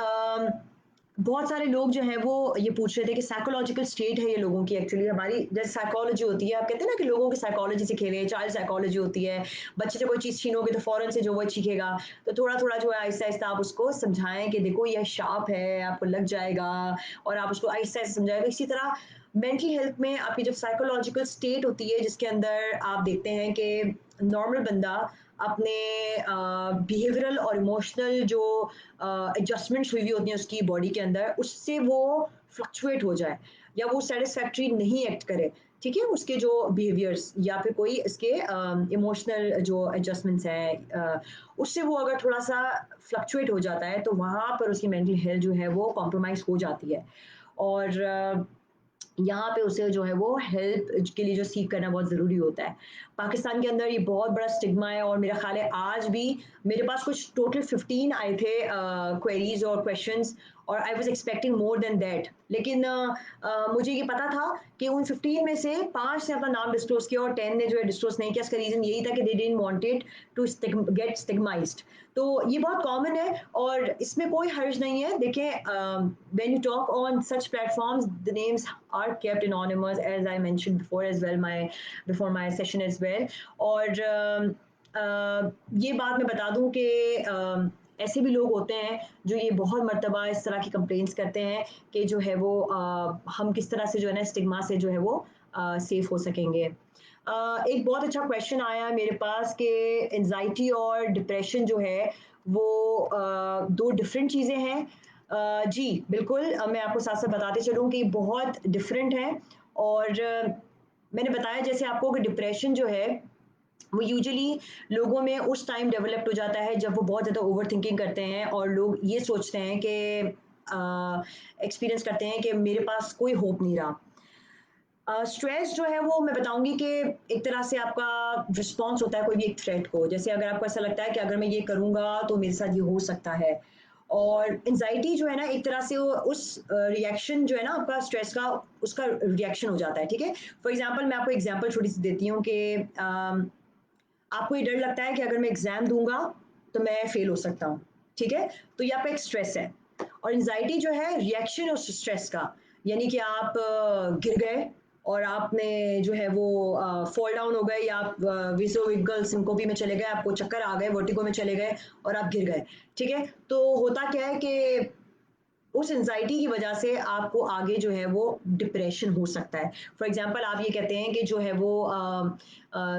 बहुत सारे लोग जो हैं वो ये पूछ रहे थे कि साइकोलॉजिकल स्टेट है ये लोगों की, एक्चुअली हमारी जैसे साइकोलॉजी होती है, आप कहते हैं ना कि लोगों की साइकोलॉजी से खेलें, चाइल्ड साइकोलॉजी होती है, बच्चे से कोई चीज़ छीनोगे तो फ़ौरन से जो वो सीखेगा। तो थोड़ा-थोड़ा जो है आहिस्ता-आहिस्ता आप उसको समझाएँ कि देखो ये शार्प है, आपको लग जाएगा, और आप उसको आहिस्ता-आहिस्ता समझाएँ। तो इसी तरह मेंटल हेल्थ में आपकी जब साइकोलॉजिकल स्टेट होती है जिसके अंदर आप देखते हैं कि नॉर्मल बंदा अपने बिहेवियरल और इमोशनल जो एडजस्टमेंट्स हुई हुई होती हैं उसकी बॉडी के अंदर, उससे वो फ्लक्चुएट हो जाए या वो सेटिस्फैक्ट्री नहीं एक्ट करे, ठीक है, उसके जो बिहेवियर्स या फिर कोई इसके इमोशनल जो एडजस्टमेंट्स हैं, उससे वो अगर थोड़ा सा फ्लक्चुएट हो जाता है तो वहाँ पर उसकी मेंटल हेल्थ जो है वो कॉम्प्रोमाइज़ हो जाती है। और यहाँ पे उसे जो है वो हेल्प के लिए जो सीख करना बहुत ज़रूरी होता है। पाकिस्तान के अंदर ये बहुत बड़ा स्टिग्मा है, और मेरा ख़्याल है आज भी मेरे पास कुछ टोटल 15 आए थे क्वेरीज़ और क्वेश्चन्स, और I was expecting more than that. लेकिन मुझे ये पता था कि उन 15 में से 5 ने अपना नाम डिस्क्लोज़ किया और 10 ने जो है डिस्क्लोज़ नहीं किया। इसका रीज़न यही था कि they didn't wanted to get stigmatized. तो ये बहुत कॉमन है और इसमें कोई हर्ज नहीं है। देखिए, when you talk on such platforms the names are kept anonymous, as I mentioned before as well, before my session as well. और ये बात मैं बता दूं कि ऐसे भी लोग होते हैं जो ये बहुत मर्तबा इस तरह की कंप्लेंट्स करते हैं कि जो है वो हम किस तरह से जो है ना स्टिग्मा से जो है वो सेफ हो सकेंगे। एक बहुत अच्छा क्वेश्चन आया मेरे पास कि एंजाइटी और डिप्रेशन जो है वो दो डिफरेंट चीज़ें हैं। जी, बिल्कुल, मैं आपको साथ-साथ बताते चलूँ कि बहुत डिफरेंट है। और मैंने बताया जैसे आपको कि डिप्रेशन जो है, वो यूजुअली लोगों में उस टाइम डेवलप्ड हो जाता है जब वो बहुत ज़्यादा ओवरथिंकिंग करते हैं और लोग ये सोचते हैं कि एक्सपीरियंस करते हैं कि मेरे पास कोई होप नहीं रहा। स्ट्रेस जो है वो मैं बताऊँगी कि एक तरह से आपका रिस्पॉन्स होता है कोई भी एक थ्रेट को। जैसे अगर आपको ऐसा लगता है कि अगर मैं ये करूँगा तो मेरे साथ ये हो सकता है। और एंग्ज़ायटी जो है ना एक तरह से वो उस रिएक्शन जो है ना आपका स्ट्रेस का, उसका रिएक्शन हो जाता है, ठीक है? फॉर एग्ज़ाम्पल मैं आपको एग्ज़ाम्पल छोटी-सी देती हूँ कि आपको ये डर लगता है कि अगर मैं एग्ज़ाम दूँगा तो मैं फ़ेल हो सकता हूँ, ठीक है? तो ये आपका एक स्ट्रेस है। और एंग्ज़ायटी जो है रिएक्शन है उस स्ट्रेस का, यानी कि आप गिर गए और आपने जो है वो फ़ॉल डाउन हो गए, या आप विज़ुअल सिंकोपी में चले गए, आपको चक्कर आ गए, वर्टिगो में चले गए और आप गिर गए, ठीक है? तो होता क्या है कि उस एंग्जायटी की वजह से आपको आगे जो है वो डिप्रेशन हो सकता है। फॉर एग्जांपल आप ये कहते हैं कि जो है वो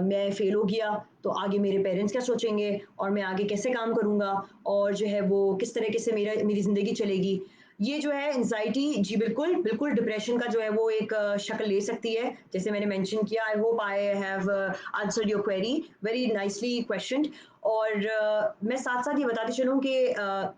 मैं फेल हो गया तो आगे मेरे पेरेंट्स क्या सोचेंगे और मैं आगे कैसे काम करूँगा और जो है वो किस तरीके से मेरी ज़िंदगी चलेगी। ये जो है एंग्जायटी, जी बिल्कुल, बिल्कुल डिप्रेशन का जो है वो एक शक्ल ले सकती है। जैसे मैंने मेंशन किया, I hope I have answered your query very nicely questioned. और मैं साथ-साथ ये बताती चलूँ कि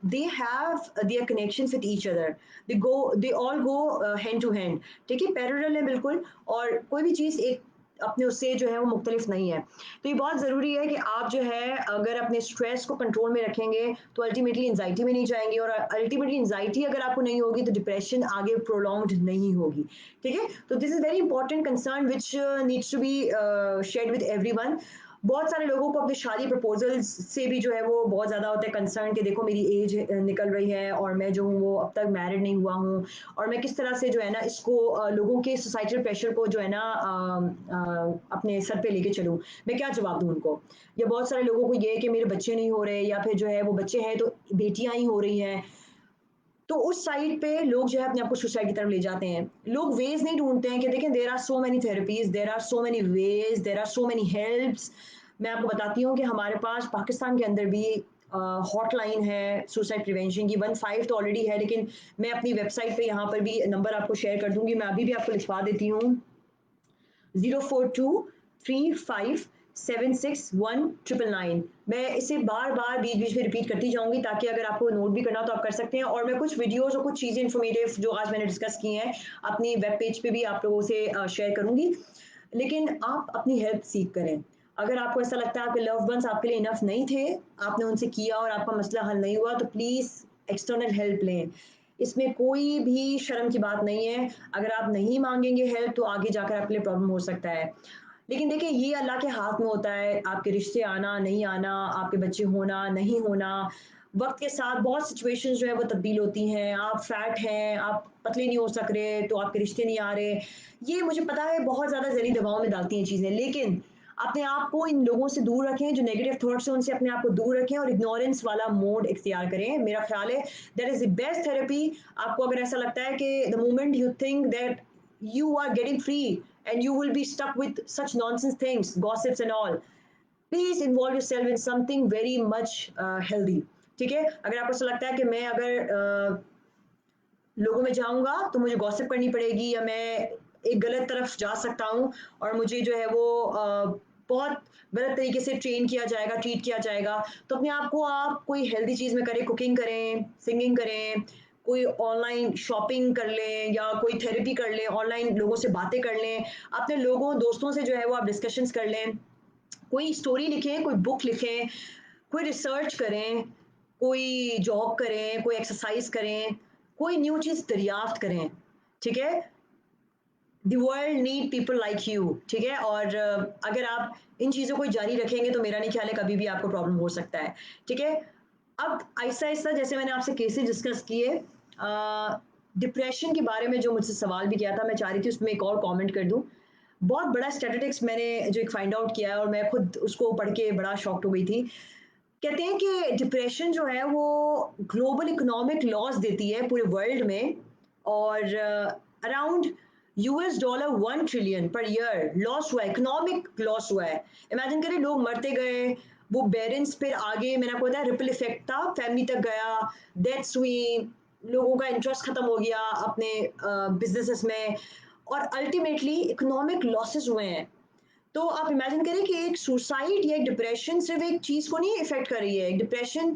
they have their connections with each other. They all go hand to hand, ठीक है? पैरेलल है बिल्कुल, और कोई भी चीज़ एक अपने उससे जो है वो मुख्तलिफ नहीं है। तो ये बहुत ज़रूरी है कि आप जो है अगर अपने स्ट्रेस को कंट्रोल में रखेंगे तो अल्टीमेटली एंग्जायटी में नहीं जाएँगे, और अल्टीमेटली एंग्जायटी अगर आपको नहीं होगी तो डिप्रेशन आगे प्रोलॉन्ग्ड नहीं होगी, ठीक है? तो this is very important concern which needs to be shared with everyone. बहुत सारे लोगों को अपने शादी प्रपोजल्स से भी जो है वो बहुत ज़्यादा होता है कंसर्न कि देखो मेरी एज निकल रही है और मैं जो हूँ वो अब तक मैरिड नहीं हुआ हूँ, और मैं किस तरह से जो है ना इसको लोगों के सोसाइटल प्रेशर को जो है ना अपने सर पे लेके चलूँ, मैं क्या जवाब दूँ उनको। या बहुत सारे लोगों को ये है कि मेरे बच्चे नहीं हो रहे, या फिर जो है वो बच्चे हैं तो बेटियां ही हो रही हैं। तो उस साइड पे लोग जो है अपने आप को सुसाइड की तरफ ले जाते हैं। लोग वेज नहीं ढूंढते हैं कि देखें there are so many therapies, there are so many ways, there are so many helps. मैं आपको बताती हूँ कि हमारे पास पाकिस्तान के अंदर भी हॉटलाइन है सुसाइड प्रिवेंशन की। 15 तो ऑलरेडी है, लेकिन मैं अपनी वेबसाइट पे यहाँ पर भी नंबर आपको शेयर कर दूंगी। मैं अभी भी आपको लिखवा देती हूँ, 0423576199। मैं इसे बार-बार बीच-बीच में रिपीट करती जाऊँगी ताकि अगर आपको नोट भी करना हो तो आप कर सकते हैं। और मैं कुछ वीडियोज़ और कुछ चीज़ें इन्फॉर्मेटिव जो आज मैंने डिस्कस की हैं, अपनी वेब पेज पे भी आप लोगों से शेयर करूँगी। लेकिन आप अपनी हेल्प सीक करें। अगर आपको ऐसा लगता है आपके लव्ड वन्स आपके लिए इनफ नहीं थे, आपने उनसे किया और आपका मसला हल नहीं हुआ, तो प्लीज़ एक्सटर्नल हेल्प लें। इसमें कोई भी शर्म की बात नहीं है। अगर आप नहीं माँगेंगे हेल्प तो आगे जाकर आपके लिए प्रॉब्लम हो सकता है। लेकिन देखिए ये अल्लाह के हाथ में होता है, आपके रिश्ते आना, नहीं आना, आपके बच्चे होना, नहीं होना। वक़्त के साथ बहुत सिचुएशंस जो है वो तब्दील होती हैं, आप फैट हैं, आप पतले नहीं हो सक रहे, तो आपके रिश्ते नहीं आ रहे। ये मुझे पता है बहुत ज़्यादा ज़हनी दबाव में डालती हैं चीज़ें, लेकिन अपने आप को इन लोगों से दूर रखें, जो नेगेटिव थॉट्स हैं उनसे अपने आप को दूर रखें और इग्नोरेंस वाला मोड इख्तियार करें। मेरा ख़्याल है that is the best therapy. आपको अगर ऐसा लगता है कि the moment you think that you are getting free and you will be stuck with such nonsense things, gossips and all, please involve yourself in something very much healthy. ठीक है, अगर आपको ऐसा लगता है कि मैं अगर लोगों में जाऊंगा तो मुझे गॉसिप करनी पड़ेगी या मैं एक गलत तरफ जा सकता हूँ और मुझे जो है वो बहुत गलत तरीके से ट्रेन किया जाएगा, ट्रीट किया जाएगा, तो अपने आप को आप कोई हेल्दी चीज़ में करें, कुकिंग करें, सिंगिंग करें, कोई ऑनलाइन शॉपिंग कर लें या कोई थेरेपी कर लें, ऑनलाइन लोगों से बातें कर लें, अपने लोगों दोस्तों से जो है वो आप डिस्कशंस कर लें, कोई स्टोरी लिखें, कोई बुक लिखें, कोई रिसर्च करें, कोई जॉब करें, कोई एक्सरसाइज करें, कोई न्यू चीज़ दरियाफ्त करें, ठीक है? The world need people like you, ठीक है? और अगर आप इन चीज़ों को जारी रखेंगे तो मेरा नहीं ख्याल है कभी भी आपको प्रॉब्लम हो सकता है, ठीक है? अब आहिस्ता-आहिस्ता जैसे मैंने आपसे केसेस डिस्कस किए, डिप्रेशन के बारे में जो मुझसे सवाल भी किया था, मैं चाह रही थी उसमें एक और कमेंट कर दूँ। बहुत बड़ा स्टैटिस्टिक्स मैंने जो एक फाइंड आउट किया है और मैं खुद उसको पढ़ के बड़ा शॉक्ड हो गई थी। कहते हैं कि डिप्रेशन जो है वो ग्लोबल इकोनॉमिक लॉस देती है पूरे वर्ल्ड में और around US dollar 1 trillion per year loss हुआ है, इकोनॉमिक लॉस हुआ है। इमेजिन करें लोग मरते गए, वो पेरेंट्स फिर आगे मैंने आपको बताया रिपल इफेक्ट था, फैमिली तक गया, डेथ्स हुई, लोगों का इंटरेस्ट खत्म हो गया अपने बिजनेसेस में और अल्टीमेटली इकोनॉमिक लॉसेस हुए हैं। तो आप इमेजिन करें कि एक सुसाइड या एक डिप्रेशन सिर्फ एक चीज़ को नहीं इफ़ेक्ट कर रही है। डिप्रेशन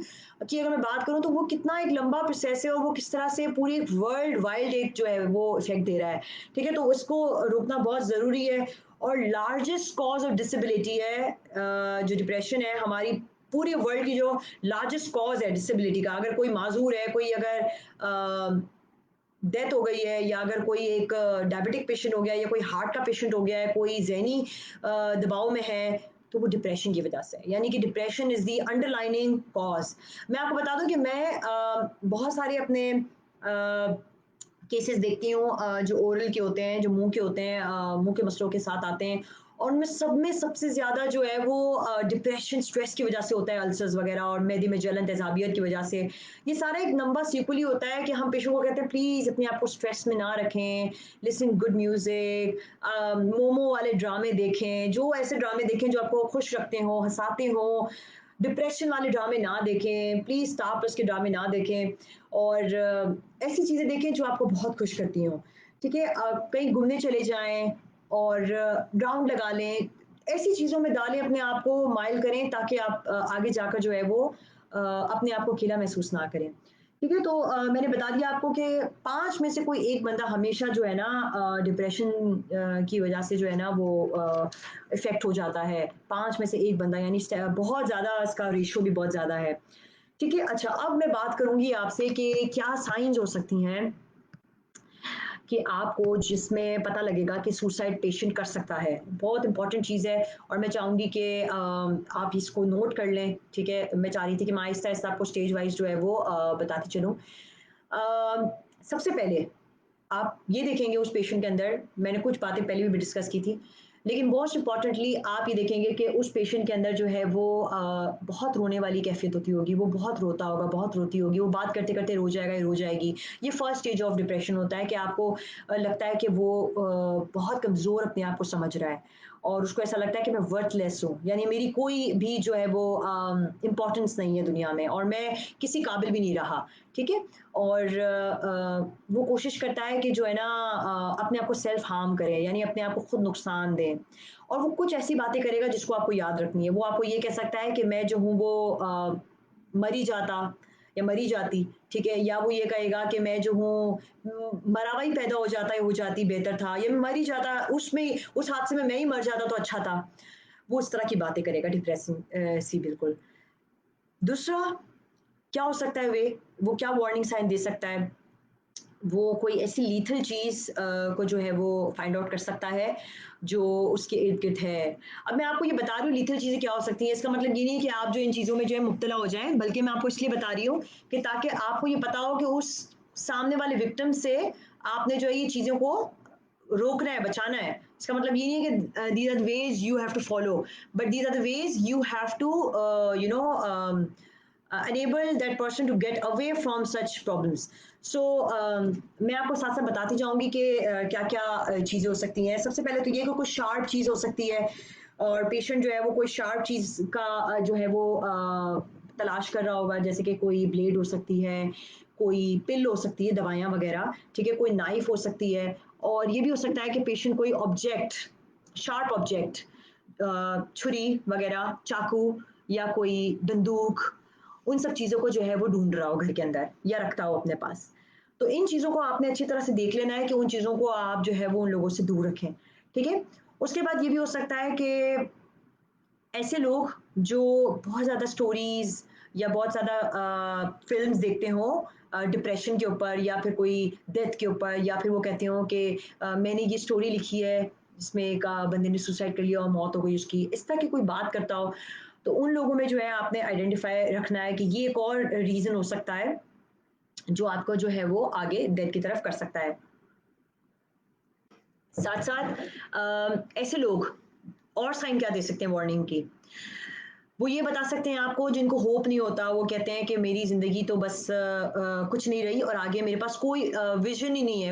की अगर मैं बात करूँ तो वो कितना एक लंबा प्रोसेस है और वो किस तरह से पूरी वर्ल्ड वाइड एक जो है वो इफ़ेक्ट दे रहा है। ठीक है? तो उसको रोकना बहुत ज़रूरी है और लार्जेस्ट कॉज़ ऑफ डिसेबिलिटी है जो डिप्रेशन है हमारी पूरे वर्ल्ड की जो लार्जेस्ट कॉज़ है डिसेबिलिटी का। अगर कोई माज़ूर है, कोई अगर डेथ हो गई है या अगर कोई एक डायबिटिक पेशेंट हो गया या कोई हार्ट का पेशेंट हो गया है, कोई ज़हनी दबाव में है, तो वो डिप्रेशन की वजह से है। यानी कि depression is the underlining cause. मैं आपको बता दूँ कि मैं बहुत सारे अपने केसेस देखती हूँ जो ओरल के होते हैं, जो मुँह के होते हैं, मुँह के मसलों के साथ आते हैं और उनमें सब में सबसे ज़्यादा जो है वो डिप्रेशन, स्ट्रेस की वजह से होता है, अल्सर्स वगैरह और मैदे में जलन, तेज़ाबियत की वजह से। ये सारा एक लंबा सीक्वल ही होता है कि हम पेशेंट को कहते हैं प्लीज़ अपने आप को स्ट्रेस में ना रखें, लिसनिंग गुड म्यूज़िक, मोमो वाले ड्रामे देखें, जो ऐसे ड्रामे देखें जो आपको खुश रखते हों, हँसाते हों, डिप्रेशन वाले ड्रामे ना देखें, प्लीज़ तापस के ड्रामे ना देखें और ऐसी चीज़ें देखें जो आपको बहुत खुश करती हों, ठीक है? कहीं घूमने चले जाएँ और राउंड लगा लें, ऐसी चीज़ों में डालें अपने आप को, माइल करें ताकि आप आगे जाकर जो है वो अपने आप को अकेला महसूस ना करें। ठीक है? तो मैंने बता दिया आपको कि 5 में से कोई एक बंदा हमेशा जो है ना डिप्रेशन की वजह से जो है ना वो इफ़ेक्ट हो जाता है। 5 में से 1 बंदा यानी बहुत ज़्यादा इसका रेशियो भी बहुत ज़्यादा है। ठीक है? अच्छा, अब मैं बात करूँगी आपसे कि क्या साइन्स हो सकती हैं कि आपको जिसमें पता लगेगा कि सुसाइड पेशेंट कर सकता है। बहुत इंपॉर्टेंट चीज़ है और मैं चाहूँगी कि आप इसको नोट कर लें, ठीक है? मैं चाह रही थी कि मैं आहिस्ता-आहिस्ता आपको स्टेज वाइज़ जो है वो बताती चलूँ। सबसे पहले आप ये देखेंगे उस पेशेंट के अंदर, मैंने कुछ बातें पहले भी डिस्कस की थी, लेकिन मोस्ट इम्पॉर्टेंटली आप ये देखेंगे कि उस पेशेंट के अंदर जो है वो बहुत रोने वाली कैफ़ियत होती होगी, वो बहुत रोता होगा, बहुत रोती होगी, वो बात करते-करते रो जाएगा या रो जाएगी। ये फर्स्ट स्टेज ऑफ डिप्रेशन होता है कि आपको लगता है कि वो बहुत कमज़ोर अपने आप को समझ रहा है और उसको ऐसा लगता है कि मैं वर्थलेस हूँ, यानी मेरी कोई भी जो है वो इम्पोर्टेंस नहीं है दुनिया में और मैं किसी काबिल भी नहीं रहा, ठीक है? और वो कोशिश करता है कि जो है ना अपने आप को सेल्फ हार्म करे यानी अपने आप को खुद नुकसान दे और वो कुछ ऐसी बातें करेगा जिसको आपको याद रखनी है। वो आपको ये कह सकता है कि मैं जो हूँ वो मरी जाता या मरी जाती, ठीक है? या वो ये कहेगा कि मैं जो हूँ मरा हुआ ही पैदा हो जाता या हो जाती बेहतर था या मैं मर ही जाता उसमें उस हादसे में मैं ही मर जाता तो अच्छा था। वो इस तरह की बातें करेगा डिप्रेसिंग सी बिल्कुल। दूसरा क्या हो सकता है वो क्या वार्निंग साइन दे सकता है? वो कोई ऐसी लीथल चीज़ को जो है वो फाइंड आउट कर सकता है, जो उसके इर्द-गिर्द है। अब मैं आपको ये बता रही हूँ लीथल चीज़ें क्या हो सकती हैं, इसका मतलब ये नहीं है कि आप जो इन चीज़ों में जो है मुब्तला हो जाएँ, बल्कि मैं आपको इसलिए बता रही हूँ कि ताकि आपको ये पता हो कि उस सामने वाले विक्टिम से आपने जो है ये चीज़ों को रोकना है, बचाना है। इसका मतलब ये नहीं है कि these are the ways you have to follow, but these are the ways you have to enable that person to get away from such problems. So मैं आपको साथ-साथ बताती जाऊँगी कि क्या-क्या चीज़ें हो सकती हैं। सबसे पहले तो ये कि कोई शार्प चीज़ हो सकती है और पेशेंट जो है वो कोई शार्प चीज़ का जो है वो तलाश कर रहा होगा, जैसे कि कोई ब्लेड हो सकती है, कोई पिल हो सकती है, दवाइयाँ वगैरह, ठीक है? कोई नाइफ़ हो सकती है और ये भी हो सकता है कि पेशेंट कोई ऑब्जेक्ट, शार्प ऑब्जेक्ट छुरी वगैरह, चाकू या कोई बंदूक, उन सब चीज़ों को जो है वो ढूँढ रहा हो घर के अंदर या रखता हो अपने पास। तो इन चीज़ों को आपने अच्छी तरह से देख लेना है कि उन चीज़ों को आप जो है वो उन लोगों से दूर रखें, ठीक है? उसके बाद ये भी हो सकता है कि ऐसे लोग जो बहुत ज़्यादा स्टोरीज़ या बहुत ज़्यादा फ़िल्म्स देखते हों डिप्रेशन के ऊपर या फिर कोई डेथ के ऊपर या फिर वो कहते हों कि मैंने ये स्टोरी लिखी है जिसमें एक बंदे ने सुसाइड कर लिया और मौत हो गई उसकी। इस तरह की कोई बात करता हो, तो उन लोगों में जो है आपने आइडेंटिफ़ाई रखना है कि ये एक और रीज़न हो सकता है, जो आपको जो है वो आगे डेथ की तरफ कर सकता है। साथ-साथ ऐसे लोग और साइन क्या दे सकते हैं वार्निंग की? वो ये बता सकते हैं आपको जिनको होप नहीं होता, वो कहते हैं कि मेरी ज़िंदगी तो बस कुछ नहीं रही और आगे मेरे पास कोई विज़न ही नहीं है,